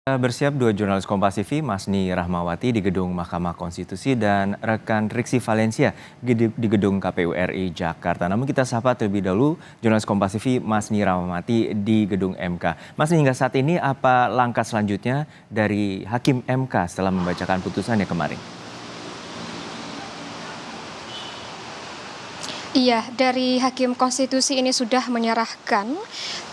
Bersiap dua jurnalis Kompas TV, Masni Rahmawati di Gedung Mahkamah Konstitusi dan rekan Triksi Valencia di Gedung KPU RI Jakarta. Namun kita sapa terlebih dahulu jurnalis Kompas TV, Masni Rahmawati di Gedung MK. Masni, hingga saat ini apa langkah selanjutnya dari Hakim MK setelah membacakan putusannya kemarin? Iya, dari Hakim Konstitusi ini sudah menyerahkan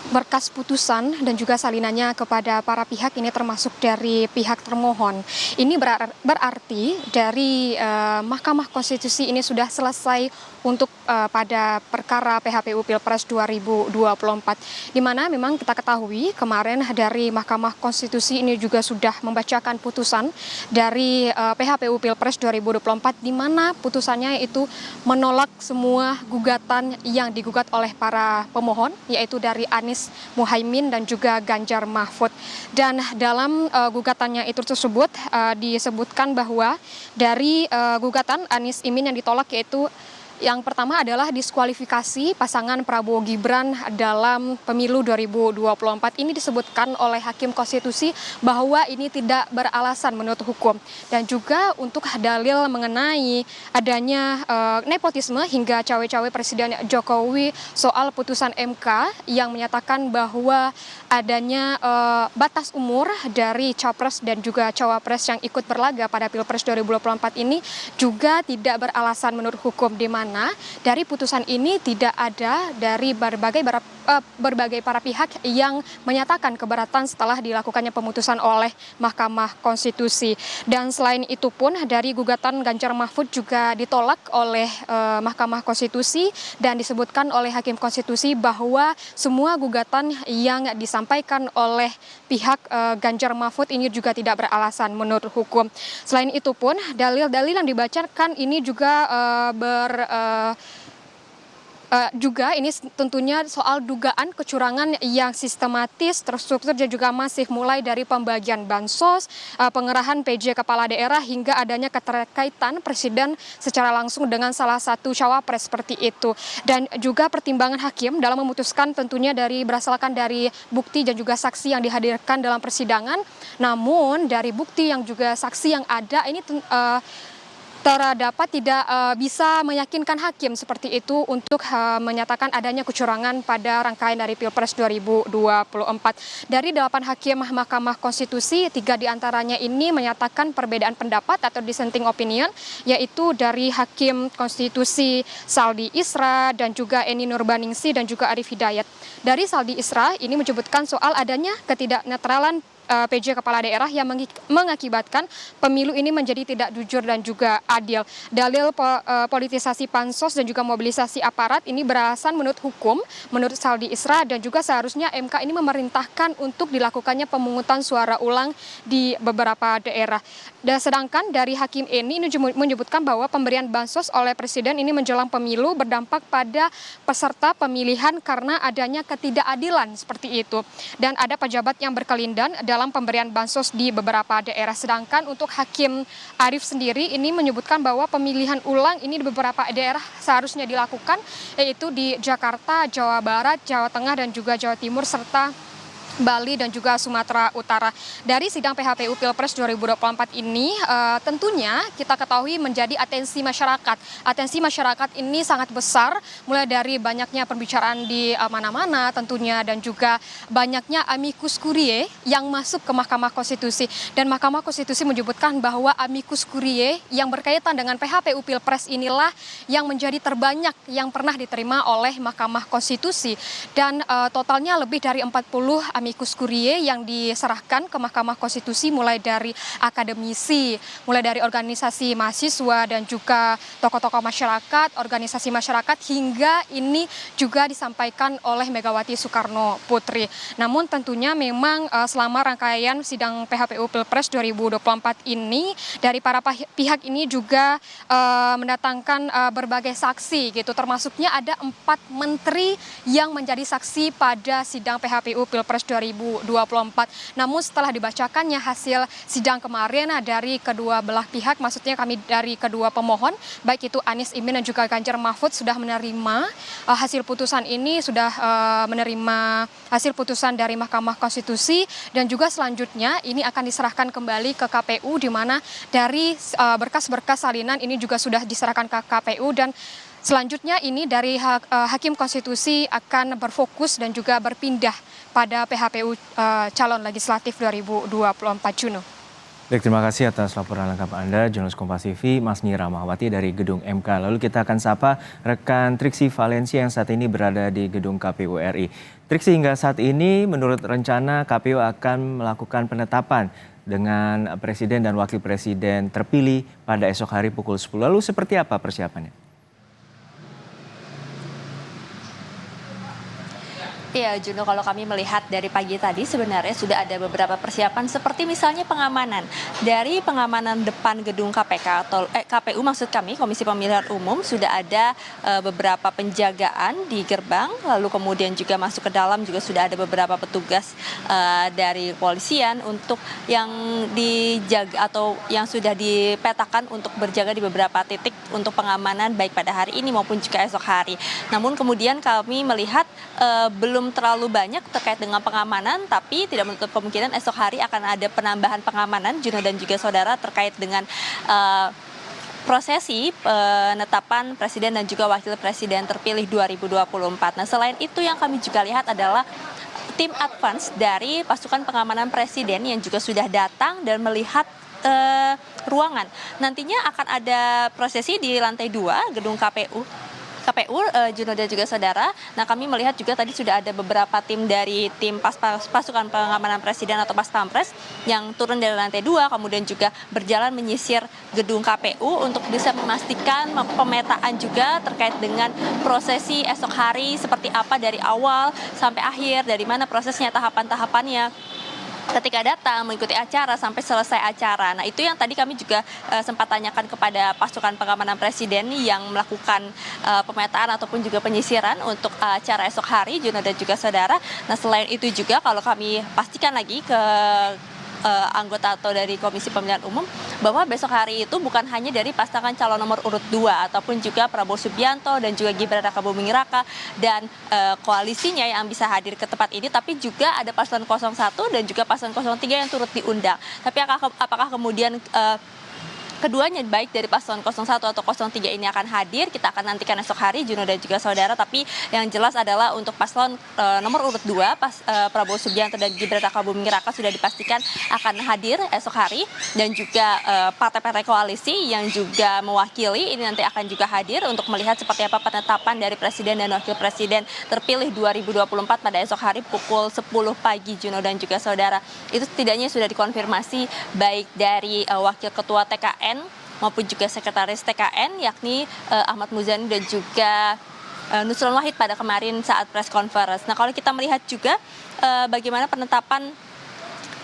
berkas putusan dan juga salinannya kepada para pihak ini termasuk dari pihak termohon. Ini berarti dari Mahkamah Konstitusi ini sudah selesai untuk pada perkara PHPU Pilpres 2024. Di mana memang kita ketahui kemarin dari Mahkamah Konstitusi ini juga sudah membacakan putusan dari PHPU Pilpres 2024 di mana putusannya itu menolak semua gugatan yang digugat oleh para pemohon, yaitu dari Anies Muhaimin dan juga Ganjar Mahfud. Dan dalam gugatannya itu tersebut disebutkan bahwa dari gugatan Anies Imin yang ditolak yaitu yang pertama adalah diskualifikasi pasangan Prabowo Gibran dalam pemilu 2024. Ini disebutkan oleh Hakim Konstitusi bahwa ini tidak beralasan menurut hukum. Dan juga untuk dalil mengenai adanya nepotisme hingga cawe-cawe Presiden Jokowi soal putusan MK yang menyatakan bahwa adanya batas umur dari capres dan juga cawapres yang ikut berlaga pada Pilpres 2024 ini juga tidak beralasan menurut hukum, di mana dari putusan ini tidak ada dari berbagai para pihak yang menyatakan keberatan setelah dilakukannya pemutusan oleh Mahkamah Konstitusi. Dan selain itu pun dari gugatan Ganjar Mahfud juga ditolak oleh Mahkamah Konstitusi dan disebutkan oleh Hakim Konstitusi bahwa semua gugatan yang disampaikan oleh pihak Ganjar Mahfud ini juga tidak beralasan menurut hukum. Selain itu pun dalil-dalil yang dibacakan ini juga juga ini tentunya soal dugaan kecurangan yang sistematis, terstruktur dan juga masif, mulai dari pembagian bansos, pengerahan PJ kepala daerah hingga adanya keterkaitan presiden secara langsung dengan salah satu cawapres seperti itu. Dan juga pertimbangan hakim dalam memutuskan tentunya berdasarkan dari bukti dan juga saksi yang dihadirkan dalam persidangan. Namun dari bukti yang juga saksi yang ada ini terdapat tidak bisa meyakinkan hakim seperti itu untuk menyatakan adanya kecurangan pada rangkaian dari Pilpres 2024. Dari 8 hakim Mahkamah Konstitusi, 3 diantaranya ini menyatakan perbedaan pendapat atau dissenting opinion, yaitu dari Hakim Konstitusi Saldi Isra dan juga Eni Nurbaningsi dan juga Arief Hidayat. Dari Saldi Isra ini menyebutkan soal adanya ketidaknetralan PJ kepala daerah yang mengakibatkan pemilu ini menjadi tidak jujur dan juga adil. Dalil politisasi pansos dan juga mobilisasi aparat ini beralasan menurut hukum, menurut Saldi Isra, dan juga seharusnya MK ini memerintahkan untuk dilakukannya pemungutan suara ulang di beberapa daerah. Dan sedangkan dari Hakim Eni ini menyebutkan bahwa pemberian bansos oleh Presiden ini menjelang pemilu berdampak pada peserta pemilihan karena adanya ketidakadilan seperti itu. Dan ada pejabat yang berkelindan dalam pemberian bansos di beberapa daerah. Sedangkan untuk Hakim Arief sendiri ini menyebutkan bahwa pemilihan ulang ini di beberapa daerah seharusnya dilakukan, yaitu di Jakarta, Jawa Barat, Jawa Tengah, dan juga Jawa Timur, serta Bali dan juga Sumatera Utara. Dari sidang PHPU Pilpres 2024 ini tentunya kita ketahui menjadi atensi masyarakat. Atensi masyarakat ini sangat besar, mulai dari banyaknya pembicaraan di mana-mana tentunya, dan juga banyaknya amicus curiae yang masuk ke Mahkamah Konstitusi. Dan Mahkamah Konstitusi menyebutkan bahwa amicus curiae yang berkaitan dengan PHPU Pilpres inilah yang menjadi terbanyak yang pernah diterima oleh Mahkamah Konstitusi. Dan totalnya lebih dari 40 amicus curiae yang diserahkan ke Mahkamah Konstitusi, mulai dari akademisi, mulai dari organisasi mahasiswa dan juga tokoh-tokoh masyarakat, organisasi masyarakat, hingga ini juga disampaikan oleh Megawati Soekarno Putri. Namun tentunya memang selama rangkaian sidang PHPU Pilpres 2024 ini dari para pihak ini juga mendatangkan berbagai saksi gitu, termasuknya ada 4 menteri yang menjadi saksi pada sidang PHPU Pilpres 2024 2024. Namun setelah dibacakannya hasil sidang kemarin dari kedua belah pihak, maksudnya kami dari kedua pemohon, baik itu Anies Imin dan juga Ganjar Mahfud sudah menerima hasil putusan ini, sudah menerima hasil putusan dari Mahkamah Konstitusi, dan juga selanjutnya ini akan diserahkan kembali ke KPU, di mana dari berkas-berkas salinan ini juga sudah diserahkan ke KPU, dan selanjutnya ini dari Hakim Konstitusi akan berfokus dan juga berpindah pada PHPU calon legislatif 2024, Juno. Baik, terima kasih atas laporan lengkap Anda, jurnalis Kompas TV, Masni Rahmawati dari Gedung MK. Lalu kita akan sapa rekan Triksi Valencia yang saat ini berada di Gedung KPU RI. Triksi, hingga saat ini menurut rencana KPU akan melakukan penetapan dengan Presiden dan Wakil Presiden terpilih pada esok hari pukul 10. Lalu seperti apa persiapannya? Iya, Juno, kalau kami melihat dari pagi tadi sebenarnya sudah ada beberapa persiapan seperti misalnya pengamanan. Dari pengamanan depan gedung KPK atau KPU maksud kami, Komisi Pemilihan Umum, sudah ada beberapa penjagaan di gerbang, lalu kemudian juga masuk ke dalam juga sudah ada beberapa petugas dari kepolisian untuk yang dijaga atau yang sudah dipetakan untuk berjaga di beberapa titik untuk pengamanan baik pada hari ini maupun juga esok hari. Namun kemudian kami melihat belum terlalu banyak terkait dengan pengamanan, tapi tidak menutup kemungkinan esok hari akan ada penambahan pengamanan, Juno dan juga saudara, terkait dengan prosesi penetapan Presiden dan juga Wakil Presiden terpilih 2024. Nah, selain itu yang kami juga lihat adalah tim advance dari pasukan pengamanan Presiden yang juga sudah datang dan melihat ruangan. Nantinya akan ada prosesi di lantai 2 gedung KPU, Juno dan juga saudara. Nah, kami melihat juga tadi sudah ada beberapa tim dari tim pasukan pengamanan Presiden atau Pas Pampres yang turun dari lantai 2, kemudian juga berjalan menyisir gedung KPU untuk bisa memastikan pemetaan juga terkait dengan prosesi esok hari seperti apa dari awal sampai akhir, dari mana prosesnya, tahapan-tahapannya ketika datang, mengikuti acara sampai selesai acara. Nah, itu yang tadi kami juga sempat tanyakan kepada pasukan pengamanan Presiden yang melakukan pemetaan ataupun juga penyisiran untuk acara esok hari, Juno dan juga saudara. Nah, selain itu juga kalau kami pastikan lagi ke anggota atau dari Komisi Pemilihan Umum bahwa besok hari itu bukan hanya dari pasangan calon nomor urut 2 ataupun juga Prabowo Subianto dan juga Gibran Rakabuming Raka dan koalisinya yang bisa hadir ke tempat ini, tapi juga ada paslon 01 dan juga paslon 03 yang turut diundang. Tapi apakah kemudian keduanya baik dari paslon 01 atau 03 ini akan hadir, kita akan nantikan esok hari, Juno dan juga saudara. Tapi yang jelas adalah untuk paslon nomor urut 2 Prabowo Subianto dan Gibran Rakabuming Raka sudah dipastikan akan hadir esok hari, dan juga partai-partai koalisi yang juga mewakili ini nanti akan juga hadir untuk melihat seperti apa penetapan dari Presiden dan Wakil Presiden terpilih 2024 pada esok hari pukul 10 pagi, Juno dan juga saudara. Itu setidaknya sudah dikonfirmasi baik dari Wakil Ketua TKN maupun juga Sekretaris TKN yakni Ahmad Muzani dan juga Nusron Wahid pada kemarin saat press conference. Nah, kalau kita melihat juga bagaimana penetapan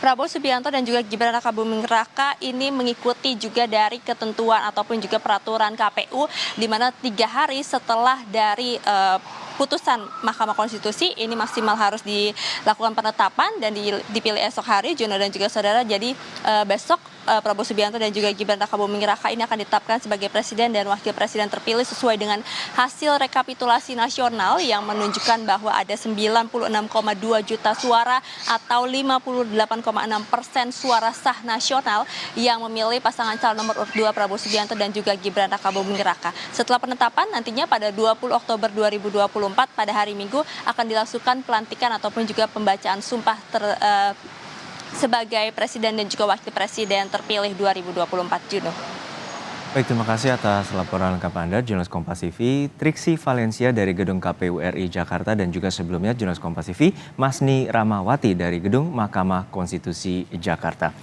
Prabowo Subianto dan juga Gibran Rakabuming Raka ini mengikuti juga dari ketentuan ataupun juga peraturan KPU, di mana 3 hari setelah dari putusan Mahkamah Konstitusi ini maksimal harus dilakukan penetapan dan dipilih esok hari, Juno dan juga saudara. Jadi besok Prabowo Subianto dan juga Gibran Rakabuming Raka ini akan ditetapkan sebagai Presiden dan Wakil Presiden terpilih sesuai dengan hasil rekapitulasi nasional yang menunjukkan bahwa ada 96,2 juta suara atau 58,6% suara sah nasional yang memilih pasangan calon nomor urut 2 Prabowo Subianto dan juga Gibran Rakabuming Raka. Setelah penetapan nantinya pada 20 Oktober 2024 pada hari Minggu akan dilangsungkan pelantikan ataupun juga pembacaan sumpah sebagai Presiden dan juga Wakil Presiden terpilih 2024, Juno. Baik, terima kasih atas laporan lengkap Anda, jurnalis Kompas TV, Triksi Valencia dari Gedung KPU RI Jakarta, dan juga sebelumnya jurnalis Kompas TV, Masni Rahmawati dari Gedung Mahkamah Konstitusi Jakarta.